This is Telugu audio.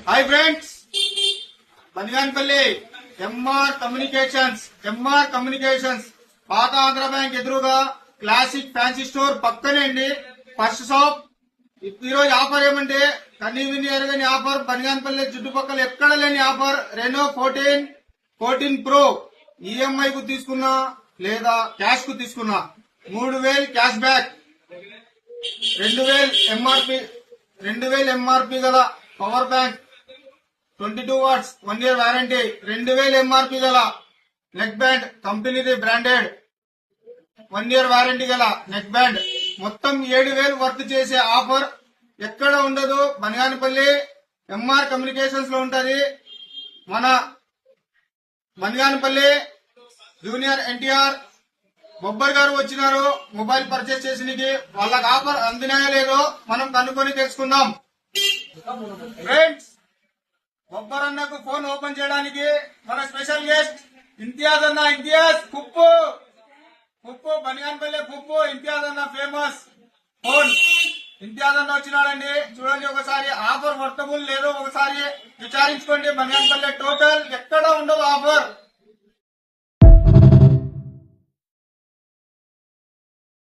హాయ్ ఫ్రెండ్స్, బనిగాన్పల్లి ఎంఆర్ కమ్యూనికేషన్స్ పాత ఆంధ్ర బ్యాంక్ ఎదురుగా క్లాసిక్ ఫ్యాన్సీ స్టోర్ పక్కనే అండి. First shop. ఈ రోజు ఆఫర్ ఏమంటే కన్నీ విని ఎరగని ఆఫర్. బనిగాన్పల్లి చుట్టుపక్కల ఎక్కడ లేని ఆఫర్. రెనో 14 ప్రో ఈఎంఐ కు తీసుకున్నా లేదా క్యాష్ కు తీసుకున్నా 3000 క్యాష్ బ్యాక్, 2000 ఎంఆర్పి గల power bank 22 watts 1 year warranty, 2000 MRP గల నెక్ బ్యాండ్ కంపెనీది బ్రాండెడ్ 1 year వారంటీ గల నెక్ బ్యాండ్ మొత్తం 7000 వర్త్ చేసే ఆఫర్ ఎక్కడ ఉండదు. బనిగానపల్లి ఎంఆర్ కమ్యూనికేషన్స్ లో ఉంటది. మన బనిగానపల్లి జూనియర్ ఎన్టీఆర్ బొబ్బర్ గారు వచ్చినారు మొబైల్ పర్చేస్ చేసినకి. వాళ్ళకి ఆఫర్ అందినాయో లేదో మనం కనుక్కొని తెలుసుకుందాం. ఫ్రెండ్స్, బొబ్బర్ అన్నకు ఫోన్ ఓపెన్ చేయడానికి మన స్పెషల్ గెస్ట్ ఇంతియాజ్ అన్న. ఇంతియాజ్ కుప్పు బనిగానపల్లి కుప్పు ఇంతియాజ్ అన్న ఫేమస్ ఫోన్. ఇంతియాజ్ అన్న వచ్చినాడండి. చూడండి ఒకసారి ఆఫర్ వర్తబుల్ లేదో ఒకసారి విచారించుకోండి. బనిగానపల్లి టోటల్